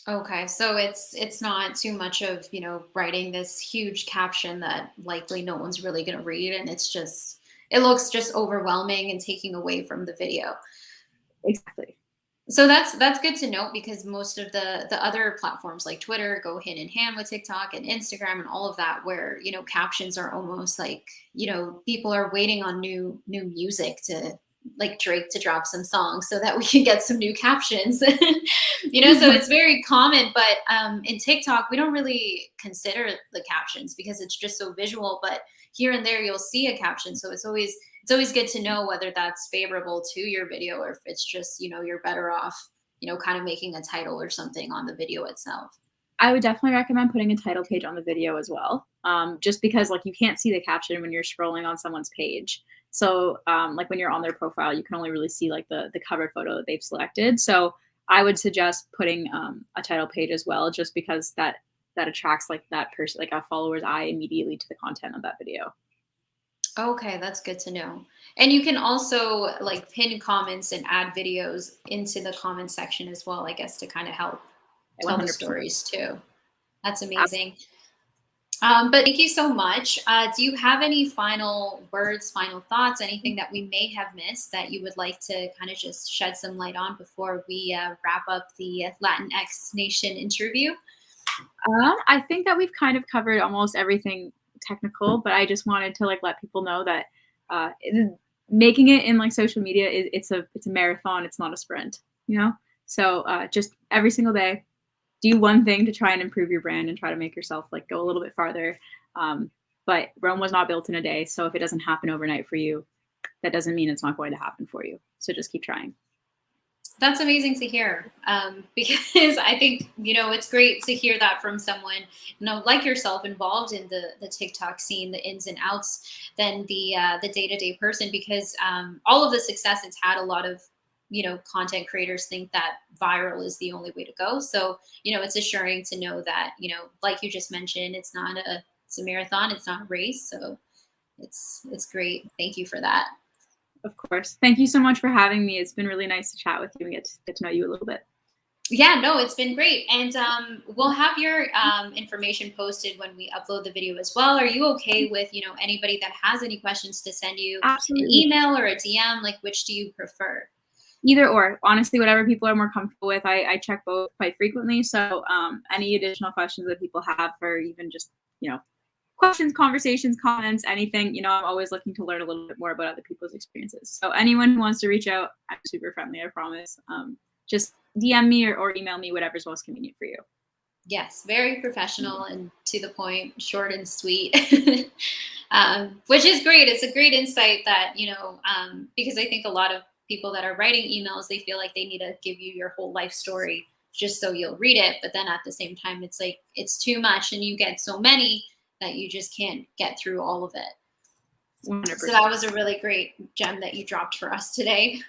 Okay, so it's not too much of, writing this huge caption that likely no one's really going to read, and it looks just overwhelming and taking away from the video. Exactly. So that's good to note because most of the other platforms like Twitter go hand in hand with TikTok and Instagram and all of that, where captions are almost like people are waiting on new music to like Drake to drop some songs so that we can get some new captions. So it's very common, but in TikTok we don't really consider the captions because it's just so visual. But here and there you'll see a caption, so it's always good to know whether that's favorable to your video or if it's just, you're better off, kind of making a title or something on the video itself. I would definitely recommend putting a title page on the video as well. Just because like you can't see the caption when you're scrolling on someone's page. So like when you're on their profile, you can only really see like the cover photo that they've selected. So I would suggest putting a title page as well, just because that attracts like that person, like a follower's eye immediately to the content of that video. Okay, that's good to know. And you can also like pin comments and add videos into the comment section as well, I guess, to kind of help tell the 100%. stories too. That's amazing. But thank you so much. Do you have any final words, final thoughts, anything that we may have missed that you would like to kind of just shed some light on before we wrap up the Latinx Nation interview? I think that we've kind of covered almost everything technical, but I just wanted to like let people know that making it in like social media it's a marathon. It's not a sprint, you know. So just every single day, do one thing to try and improve your brand and try to make yourself like go a little bit farther. But Rome was not built in a day, so if it doesn't happen overnight for you, that doesn't mean it's not going to happen for you. So just keep trying. That's amazing to hear, because I think it's great to hear that from someone like yourself involved in the TikTok scene, the ins and outs, than the day to day person. Because all of the success it's had, a lot of content creators think that viral is the only way to go. So it's assuring to know that like you just mentioned, it's a marathon, it's not a race. So it's great. Thank you for that. Of course. Thank you so much for having me. It's been really nice to chat with you and get to know you a little bit. Yeah, no, it's been great. And we'll have your information posted when we upload the video as well. Are you okay with, anybody that has any questions to send you an Absolutely. email or a DM? Like, which do you prefer? Either or. Honestly, whatever people are more comfortable with. I check both quite frequently. So any additional questions that people have or even just, questions, conversations, comments, anything, I'm always looking to learn a little bit more about other people's experiences. So anyone who wants to reach out, I'm super friendly, I promise. Just DM me or email me, whatever's most convenient for you. Yes, very professional and to the point, short and sweet, which is great. It's a great insight that, because I think a lot of people that are writing emails, they feel like they need to give you your whole life story just so you'll read it. But then at the same time, it's like, it's too much and you get so many that you just can't get through all of it. 100%. So that was a really great gem that you dropped for us today.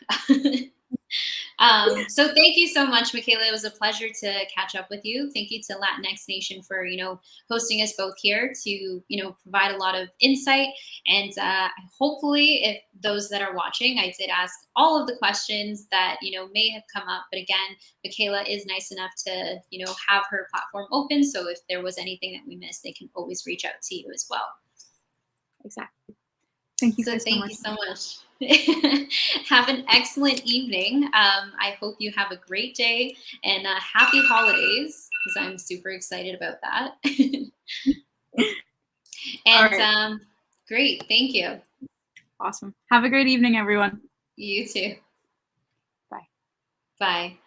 So thank you so much, Michaela. It was a pleasure to catch up with you. Thank you to Latinx Nation for, hosting us both here to, provide a lot of insight. And hopefully, if those that are watching, I did ask all of the questions that, may have come up. But again, Michaela is nice enough to, have her platform open. So if there was anything that we missed, they can always reach out to you as well. Exactly. Thank you So for so thank much. you so much. Have an excellent evening. I hope you have a great day and happy holidays because I'm super excited about that. All And right. great. Thank you. Awesome. Have a great evening, everyone. You too. Bye. Bye.